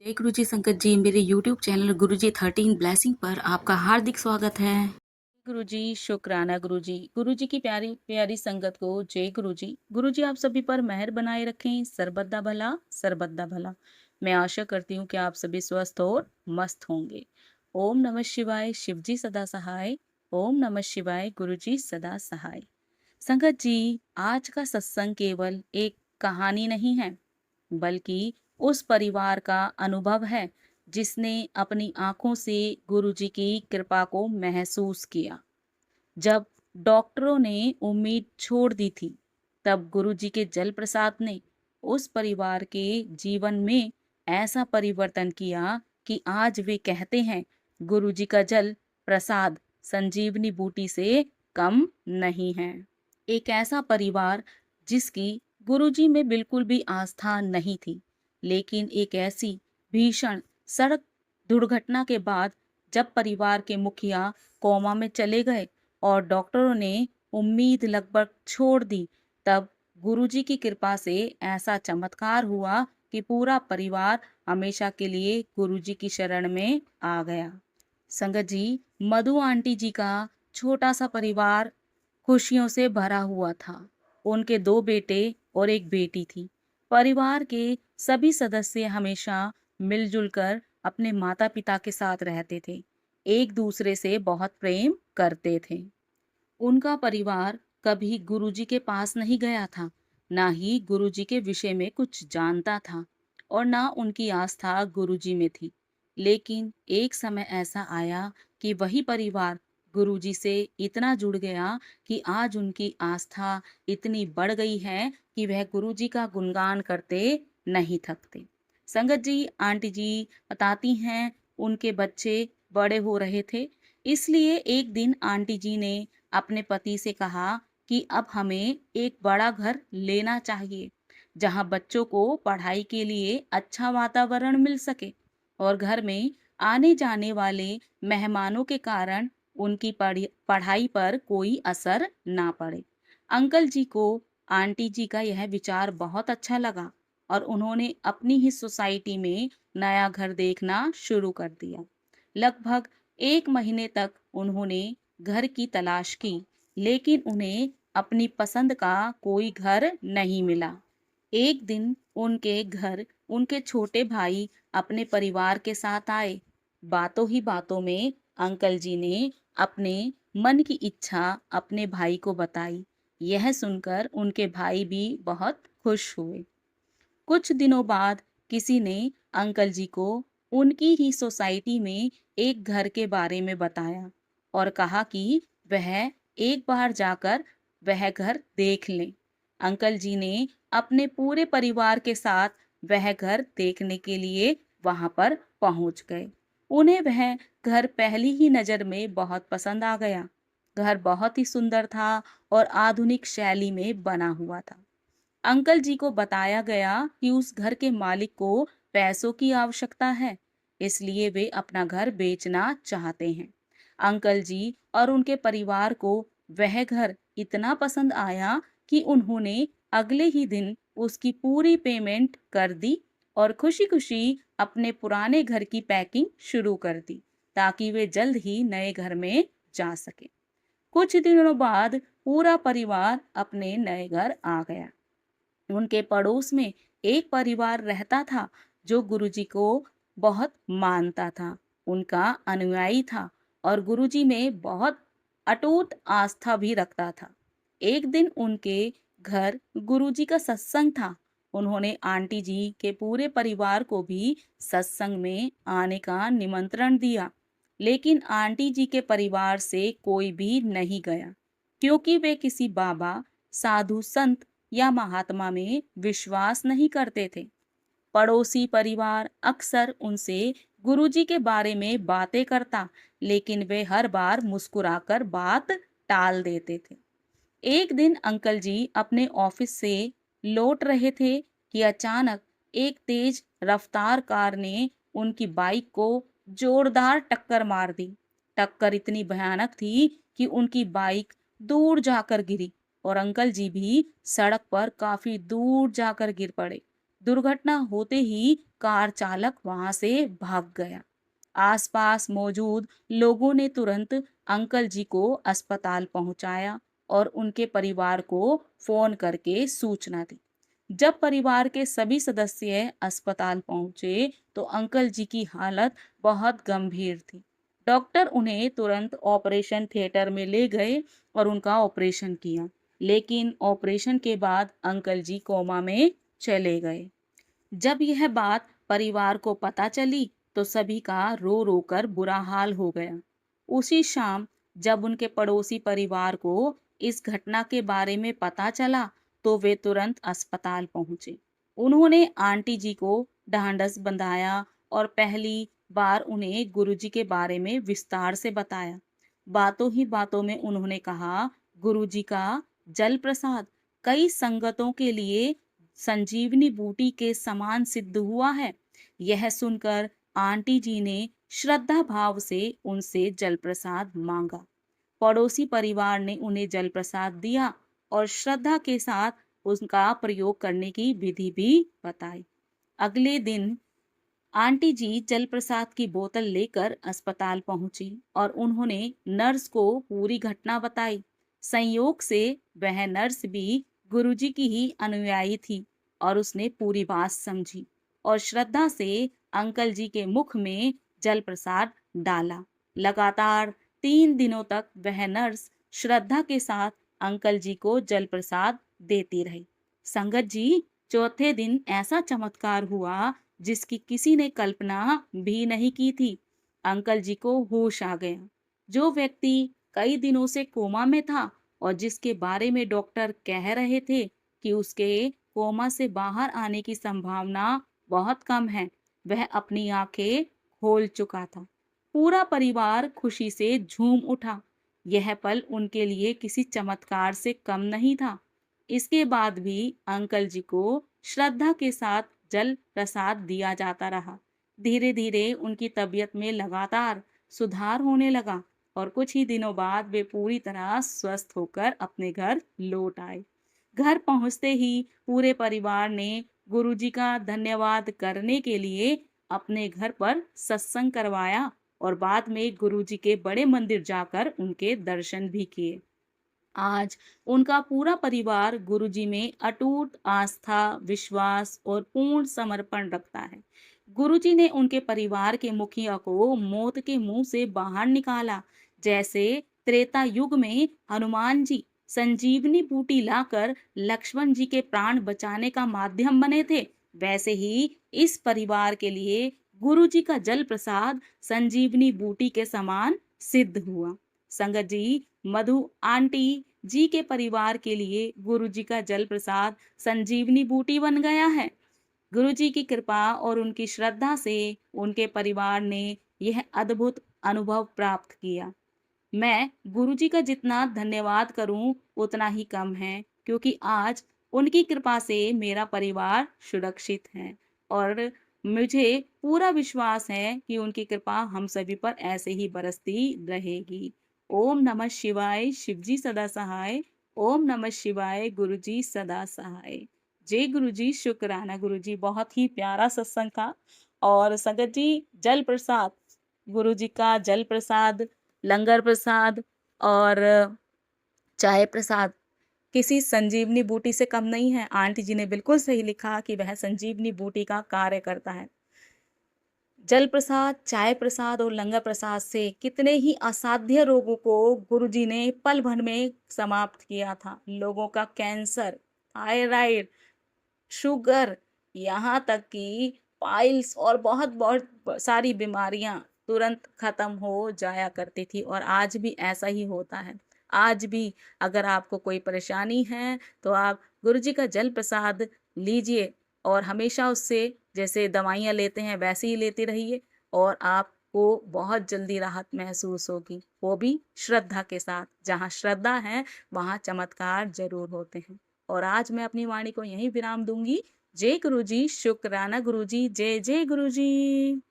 जय गुरु जी संगत जी, मेरे यूट्यूब चैनल गुरु जी 13 ब्लेसिंग पर आपका हार्दिक स्वागत है। गुरु जी शुक्राना गुरु जी की प्यारी प्यारी संगत को जय गुरु जी आप सभी पर मेहर बनाए रखें, सरबत्ता भला सरबत्ता भला। मैं आशा करती हूँ कि आप सभी स्वस्थ और मस्त होंगे। ओम नमः शिवाय, शिव जी सदा सहाय। ओम नमः शिवाय, गुरु जी सदा सहाय। संगत जी, आज का सत्संग केवल एक कहानी नहीं है, बल्कि उस परिवार का अनुभव है जिसने अपनी आंखों से गुरुजी की कृपा को महसूस किया। जब डॉक्टरों ने उम्मीद छोड़ दी थी, तब गुरुजी के जल प्रसाद ने उस परिवार के जीवन में ऐसा परिवर्तन किया कि आज वे कहते हैं, गुरुजी का जल प्रसाद संजीवनी बूटी से कम नहीं है। एक ऐसा परिवार जिसकी गुरुजी में बिल्कुल भी आस्था नहीं थी, लेकिन एक ऐसी भीषण सड़क दुर्घटना के बाद जब परिवार के मुखिया कोमा में चले गए और डॉक्टरों ने उम्मीद लगभग छोड़ दी, तब गुरुजी की कृपा से ऐसा चमत्कार हुआ कि पूरा परिवार हमेशा के लिए गुरुजी की शरण में आ गया। संगत जी, मधु आंटी जी का छोटा सा परिवार खुशियों से भरा हुआ था। उनके दो बेटे और एक बेटी थी। परिवार के सभी सदस्य हमेशा मिलजुल कर अपने माता पिता के साथ रहते थे, एक दूसरे से बहुत प्रेम करते थे। उनका परिवार कभी गुरुजी के पास नहीं गया था, ना ही गुरुजी के विषय में कुछ जानता था और ना उनकी आस्था गुरुजी में थी। लेकिन एक समय ऐसा आया कि वही परिवार गुरुजी से इतना जुड़ गया कि आज उनकी आस्था इतनी बढ़ गई है कि वह गुरुजी का गुणगान करते नहीं थकते। संगत जी, आंटी जी बताती हैं, उनके बच्चे बड़े हो रहे थे, इसलिए एक दिन आंटी जी ने अपने पति से कहा कि अब हमें एक बड़ा घर लेना चाहिए, जहां बच्चों को पढ़ाई के लिए अच्छा वातावरण मिल सके और घर में आने जाने वाले मेहमानों के कारण उनकी पढ़ाई पर कोई असर ना पड़े। अंकल जी को आंटी जी का यह विचार बहुत अच्छा लगा और उन्होंने अपनी ही सोसाइटी में नया घर देखना शुरू कर दिया। लगभग 1 महीने तक उन्होंने घर की तलाश की, लेकिन उन्हें अपनी पसंद का कोई घर नहीं मिला। एक दिन उनके घर उनके छोटे भाई अपने परिवार के साथ आए। बातों ही बातों में अंकल जी ने अपने मन की इच्छा अपने भाई को बताई। यह सुनकर उनके भाई भी बहुत खुश हुए। कुछ दिनों बाद किसी ने अंकल जी को उनकी ही सोसाइटी में एक घर के बारे में बताया और कहा कि वह एक बार जाकर वह घर देख लें। अंकल जी ने अपने पूरे परिवार के साथ वह घर देखने के लिए वहां पर पहुंच गए। उन्हें वह घर पहली ही नजर में बहुत पसंद आ गया। घर बहुत ही सुंदर था और आधुनिक शैली में बना हुआ था। अंकल जी को बताया गया कि उस घर के मालिक को पैसों की आवश्यकता है, इसलिए वे अपना घर बेचना चाहते हैं। अंकल जी और उनके परिवार को वह घर इतना पसंद आया कि उन्होंने अगले ही दिन उसकी पूरी पेमेंट कर दी और खुशी खुशी अपने पुराने घर की पैकिंग शुरू कर दी, ताकि वे जल्द ही नए घर में जा सके। कुछ दिनों बाद पूरा परिवार अपने नए घर आ गया। उनके पड़ोस में एक परिवार रहता था जो गुरुजी को बहुत मानता था, उनका अनुयायी था और गुरुजी में बहुत अटूट आस्था भी रखता था। एक दिन उनके घर गुरुजी का सत्संग था। उन्होंने आंटी जी के पूरे परिवार को भी सत्संग में आने का निमंत्रण दिया, लेकिन आंटी जी के परिवार से कोई भी नहीं गया, क्योंकि वे किसी बाबा, साधु संत या महात्मा में विश्वास नहीं करते थे। पड़ोसी परिवार अक्सर उनसे गुरुजी के बारे में बातें करता, लेकिन वे हर बार मुस्कुराकर बात टाल देते थे। एक दिन अंकल जी अपने ऑफिस से लौट रहे थे कि अचानक एक तेज रफ्तार कार ने उनकी बाइक को जोरदार टक्कर मार दी। टक्कर इतनी भयानक थी कि उनकी बाइक दूर जाकर गिरी और अंकल जी भी सड़क पर काफी दूर जाकर गिर पड़े। दुर्घटना होते ही कार चालक वहां से भाग गया। आसपास मौजूद लोगों ने तुरंत अंकल जी को अस्पताल पहुंचाया और उनके परिवार को फोन करके सूचना दी। जब परिवार के सभी सदस्य अस्पताल पहुंचे तो अंकल जी की हालत बहुत गंभीर थी। डॉक्टर उन्हें तुरंत ऑपरेशन थिएटर में ले गए और उनका ऑपरेशन किया, लेकिन ऑपरेशन के बाद अंकल जी कोमा में चले गए। जब यह बात परिवार को पता चली तो सभी का रो रो कर बुरा हाल हो गया। उसी शाम जब उनके पड़ोसी परिवार को इस घटना के बारे में पता चला तो वे तुरंत अस्पताल पहुंचे। उन्होंने आंटी जी को ढांढस बंधाया और पहली बार उन्हें गुरुजी के बारे में विस्तार से बताया। बातों ही बातों में उन्होंने कहा, गुरुजी का जल प्रसाद कई संगतों के लिए संजीवनी बूटी के समान सिद्ध हुआ है। यह सुनकर आंटी जी ने श्रद्धा भाव से उनसे जल प्रसाद मांगा। पड़ोसी परिवार ने उन्हें जल प्रसाद दिया और श्रद्धा के साथ उसका प्रयोग करने की विधि भी बताई। अगले दिन आंटी जी जल प्रसाद की बोतल लेकर अस्पताल पहुंची और उन्होंने नर्स को पूरी घटना बताई। संयोग से वह नर्स भी गुरुजी की ही अनुयायी थी और उसने पूरी बात समझी और श्रद्धा से अंकल जी के मुख में जल प्रसाद डाला। लगातार 3 दिनों तक वह नर्स श्रद्धा के साथ अंकल जी को जल प्रसाद देती रही। संगत जी, चौथे दिन ऐसा चमत्कार हुआ जिसकी किसी ने कल्पना भी नहीं की थी। अंकल जी को होश आ गया। जो व्यक्ति कई दिनों से कोमा में था और जिसके बारे में डॉक्टर कह रहे थे कि उसके कोमा से बाहर आने की संभावना बहुत कम है, वह अपनी आंखें खोल चुका था। पूरा परिवार खुशी से झूम उठा। यह पल उनके लिए किसी चमत्कार से कम नहीं था। इसके बाद भी अंकल जी को श्रद्धा के साथ जल प्रसाद दिया जाता रहा। धीरे धीरे उनकी तबीयत में लगातार सुधार होने लगा और कुछ ही दिनों बाद वे पूरी तरह स्वस्थ होकर अपने घर लौट आए। घर पहुंचते ही पूरे परिवार ने गुरुजी का धन्यवाद करने के लिए अपने घर पर सत्संग करवाया और बाद में गुरुजी के बड़े मंदिर जाकर उनके दर्शन भी किए। आज उनका पूरा परिवार गुरुजी में अटूट आस्था, विश्वास और पूर्ण समर्पण रखता है। गुरुजी ने उनके परिवार के मुखिया को मौत के मुंह से बाहर निकाला। जैसे त्रेता युग में हनुमान जी संजीवनी बूटी लाकर लक्ष्मण जी के प्राण बचाने का माध्यम बने थे, वैसे ही इस परिवार के लिए गुरुजी का जल प्रसाद संजीवनी बूटी के समान सिद्ध हुआ। संगत जी, मधु आंटी जी के परिवार के लिए गुरु जी का जल प्रसाद संजीवनी बूटी बन गया है। गुरु जी की कृपा और उनकी श्रद्धा से उनके परिवार ने यह अद्भुत अनुभव प्राप्त किया। मैं गुरु जी का जितना धन्यवाद करूं उतना ही कम है, क्योंकि आज उनकी कृपा से मेरा परिवार सुरक्षित है और मुझे पूरा विश्वास है कि उनकी कृपा हम सभी पर ऐसे ही बरसती रहेगी। ओम नमः शिवाय, शिवजी सदा सहाय। ओम नमः शिवाय, गुरुजी सदा सहाय। जय गुरुजी, शुक्राना गुरुजी। बहुत ही प्यारा सत्संग था। और संगत जी, जल प्रसाद, गुरुजी का जल प्रसाद, लंगर प्रसाद और चाय प्रसाद किसी संजीवनी बूटी से कम नहीं है। आंटी जी ने बिल्कुल सही लिखा कि वह संजीवनी बूटी का कार्य करता है। जल प्रसाद, चाय प्रसाद और लंगर प्रसाद से कितने ही असाध्य रोगों को गुरुजी ने पल भर में समाप्त किया था। लोगों का कैंसर, थायराइड, शुगर, यहाँ तक कि पाइल्स और बहुत बहुत सारी बीमारियां तुरंत खत्म हो जाया करती थी और आज भी ऐसा ही होता है। आज भी अगर आपको कोई परेशानी है तो आप गुरुजी का जल प्रसाद लीजिए और हमेशा उससे, जैसे दवाइयाँ लेते हैं वैसे ही लेते रहिए और आपको बहुत जल्दी राहत महसूस होगी, वो भी श्रद्धा के साथ। जहाँ श्रद्धा है वहाँ चमत्कार जरूर होते हैं। और आज मैं अपनी वाणी को यहीं विराम दूंगी। जय गुरु जी, शुक्राना गुरु जी, जय जय गुरु जी।